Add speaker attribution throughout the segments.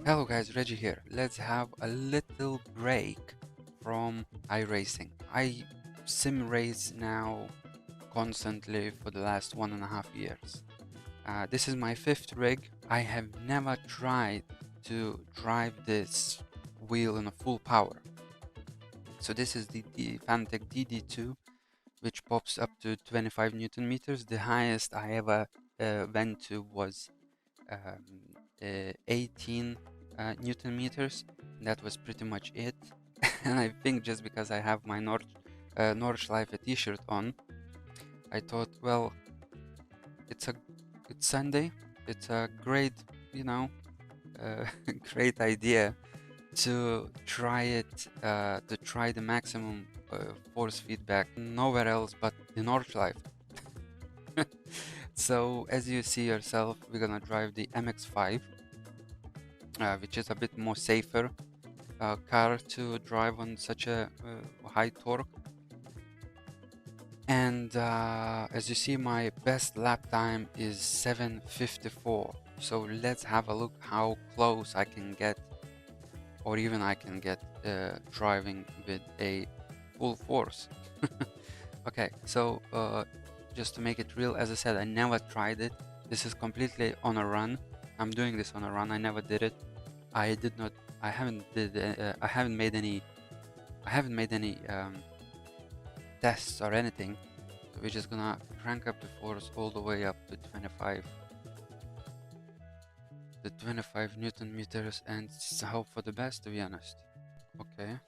Speaker 1: Hello guys, Reggie here. Let's have a little break from iRacing. I sim race now constantly for the last 1.5 years. This is my fifth rig. I have never tried to drive this wheel in a full power. So this is the fanatec DD2, which pops up to 25 Newton meters. The highest I ever went to was 18 Newton meters. That was pretty much it. And I think just because I have my Nordschleife t-shirt on, I thought, well, it's Sunday. It's a great, you know, great idea to try it, to try the maximum force feedback nowhere else but the Nordschleife. So as you see yourself, we're gonna drive the MX-5, which is a bit more safer car to drive on such a high torque. And as you see, my best lap time is 7:54. So let's have a look how close I can get, or even I can get driving with a full force. Okay, so just to make it real, as I said, I never tried it. This is completely on a run. I'm doing this on a run. I never did it. I did not. I haven't made any. I haven't made any tests or anything. So we're just gonna crank up the force all the way up to 25. The 25 Newton meters, and hope for the best, to be honest. Okay.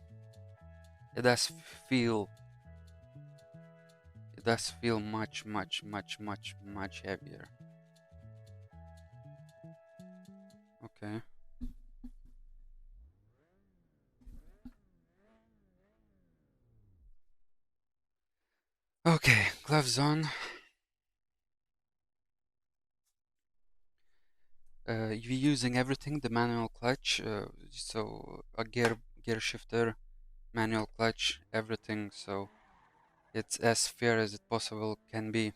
Speaker 1: It does feel. It does feel much heavier. Okay. Okay, gloves on. You're using everything, the manual clutch, so a gear shifter, manual clutch, everything, so it's as fair as it possible can be.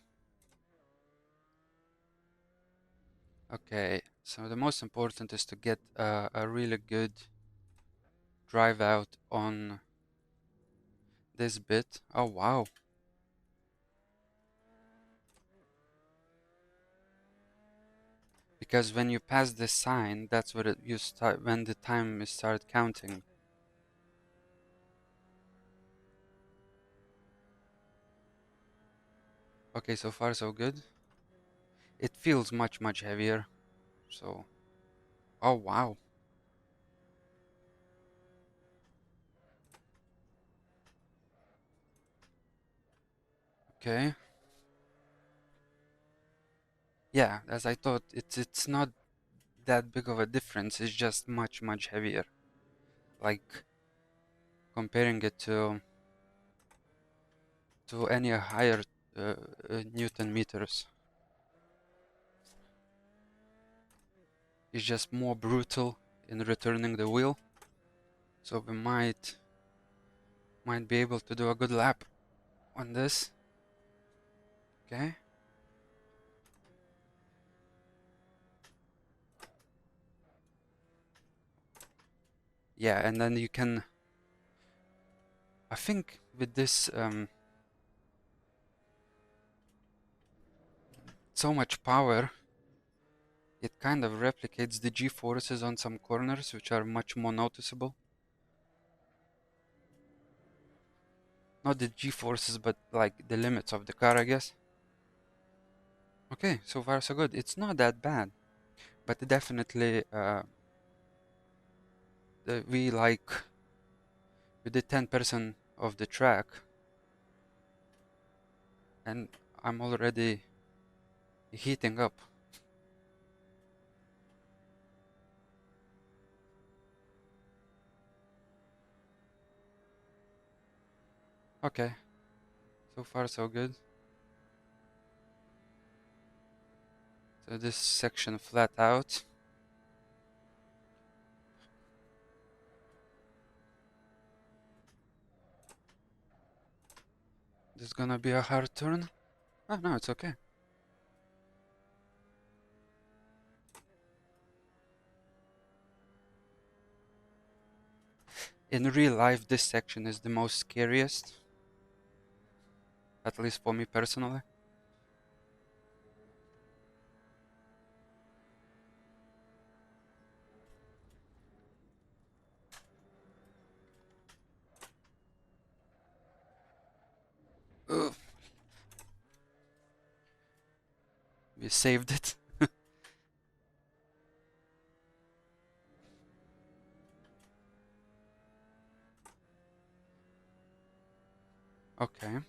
Speaker 1: Okay, so the most important is to get a really good drive out on this bit. Oh wow. Because when you pass this sign, that's what you start, when the time is start counting. Okay, so far so good. It feels much heavier. So, oh wow. Okay. Yeah, as I thought, it's not that big of a difference. It's just much heavier. Like comparing it to any higher Newton meters. It's just more brutal in returning the wheel. So we might be able to do a good lap on this. Okay. Yeah, and then you can, I think with this so much power, it kind of replicates the G-forces on some corners, which are much more noticeable. Not the G-forces, but like the limits of the car, I guess. Okay, so far so good. It's not that bad, but definitely we did 10% of the track, and I'm already heating up. Okay, so far so good. So this section flat out. This is gonna be a hard turn. Oh no, it's okay. in real life, this section is the most scariest, at least for me personally. Ugh, we saved it. Okay.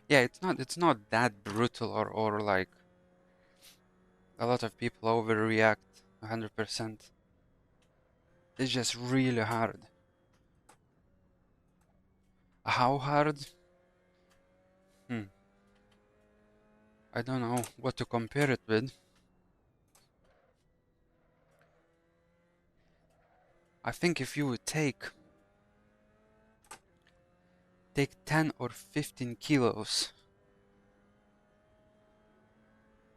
Speaker 1: Yeah, it's not that brutal or like a lot of people overreact 100%. It's just really hard. How hard? Hmm. I don't know what to compare it with. I think if you would take 10 or 15 kilos.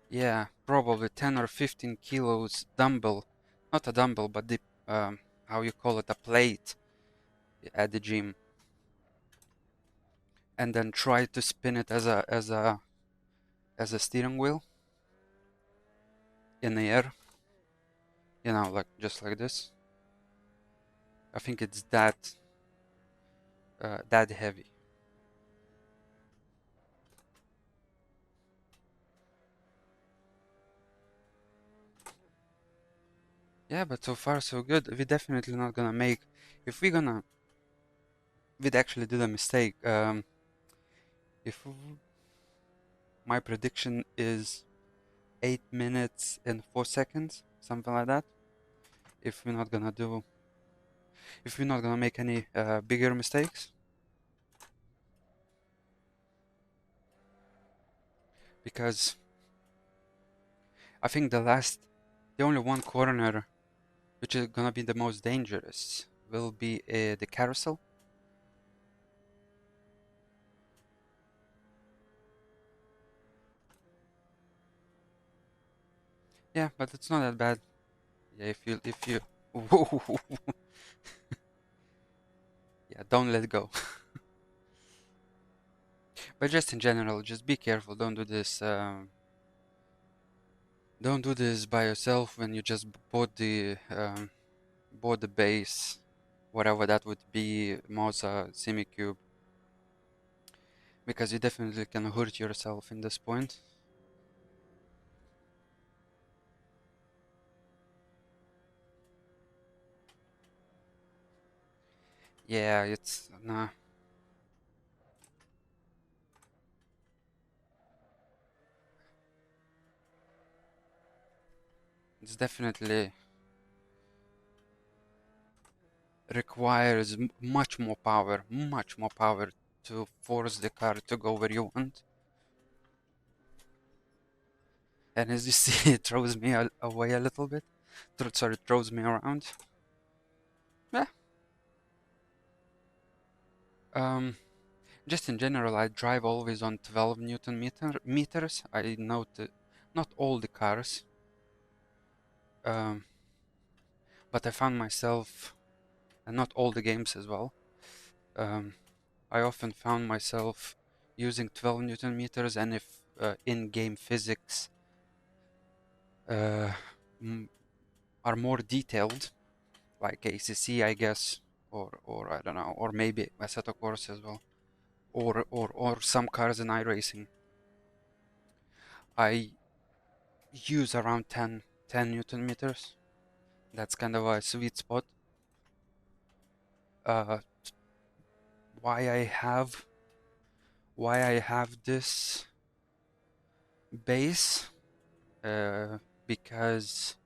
Speaker 1: Yeah, probably 10 or 15 kilos dumbbell. Not a dumbbell, but the how you call it, a plate at the gym, and then try to spin it as a steering wheel in the air. You know, like just like this. I think it's that heavy. Yeah, but so far so good. We're definitely not gonna make. If we'd actually did a mistake. If my prediction is 8 minutes and 4 seconds, something like that. If we're not gonna do, if we're not gonna make any bigger mistakes, because I think the only one corner which is gonna be the most dangerous will be the carousel. Yeah, but it's not that bad. Yeah, if you whoa, yeah, don't let go. But just in general, just be careful. Don't do this. Don't do this by yourself when you just bought the base, whatever that would be, Moza, Simicube, because you definitely can hurt yourself in this point. Yeah, it's nah, it's definitely requires much more power to force the car to go where you want. And as you see, it throws me away a little bit. Sorry, throws me around. Yeah. Um, just in general, I drive always on 12 Newton meters. I note not all the cars, um, but I found myself, and not all the games as well. Um, I often found myself using 12 Newton meters, and if in-game physics uh, are more detailed, like ACC, I guess, or I don't know, or maybe Assetto Corsa as well, or some cars in iRacing, I use around 10 Newton meters. That's kind of a sweet spot. Uh, why I have this base, because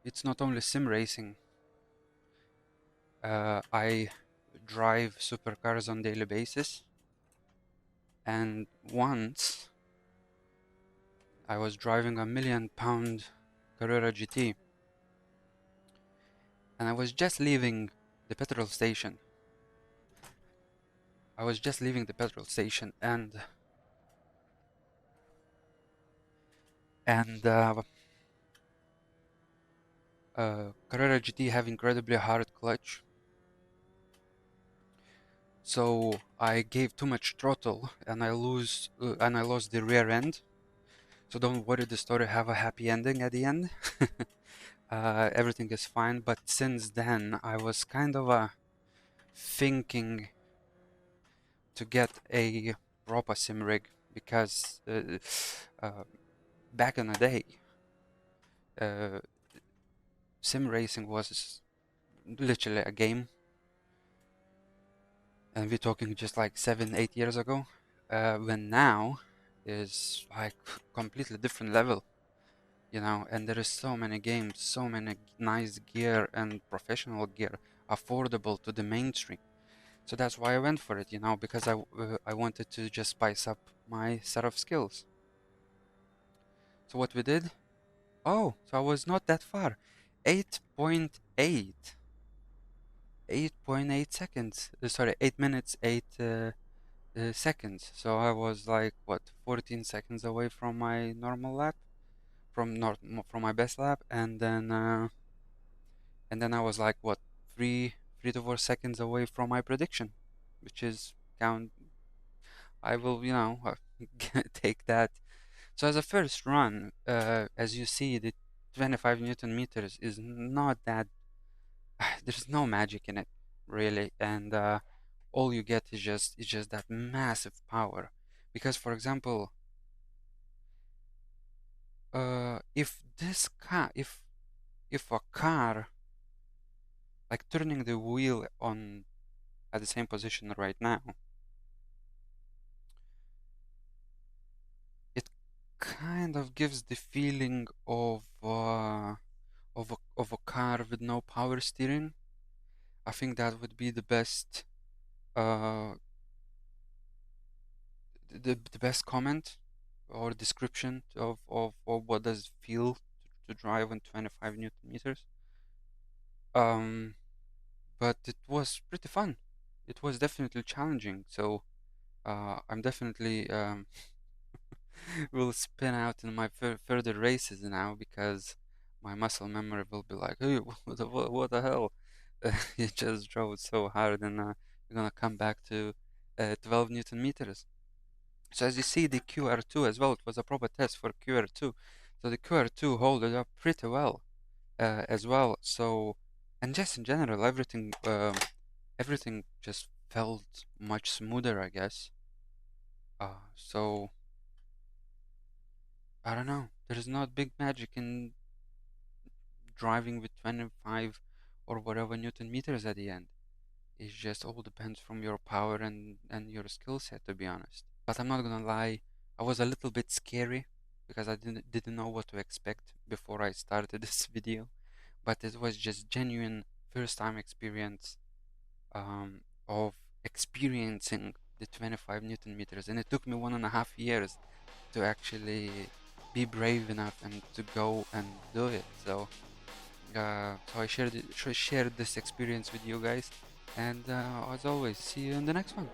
Speaker 1: it's not only sim racing. I drive supercars on daily basis, and once I was driving a £1,000,000 Carrera GT, and I was just leaving the petrol station. And Carrera GT have incredibly hard clutch, So I gave too much throttle and I lost the rear end. So don't worry, the story have a happy ending at the end. Everything is fine. But since then, I was kind of thinking to get a proper sim rig because back in the day, uh, sim racing was literally a game, and we're talking just like 7, 8 years ago. When now is like completely different level, you know, and there is so many games, so many nice gear and professional gear affordable to the mainstream. So that's why I went for it, you know, because I wanted to just spice up my set of skills. So what we did? Oh, so I was not that far. 8.8. 8.8 seconds. Sorry, 8 minutes, 8 seconds. So I was like, what, 14 seconds away from my normal lap? From my best lap, and then I was like, what, 3 to 4 seconds away from my prediction, which is count. I will, you know, take that. So as a first run, as you see, the 25 Newton meters is not that. There's no magic in it, really, and all you get is just that massive power. Because, for example, if this car, if a car, like turning the wheel on at the same position right now, it kind of gives the feeling of a car with no power steering. I think that would be the best uh the best comment or description of what does it feel to drive on 25 Newton meters. Um, but it was pretty fun. It was definitely challenging. So I'm definitely will spin out in my further races now because my muscle memory will be like, hey, what the hell? You just drove so hard, and you're gonna come back to 12 Newton meters. So as you see, the QR2 as well, it was a proper test for QR2. So the QR2 held it up pretty well as well. So, and just in general, everything just felt much smoother, I guess. So I don't know. There is not big magic in driving with 25 or whatever Newton meters at the end. It just all depends from your power and your skill set, to be honest. But I'm not gonna lie, I was a little bit scary because I didn't know what to expect before I started this video. But it was just genuine first time experience of experiencing the 25 Newton meters, and it took me 1.5 years to actually be brave enough and to go and do it. So I shared this experience with you guys, and as always, see you in the next one.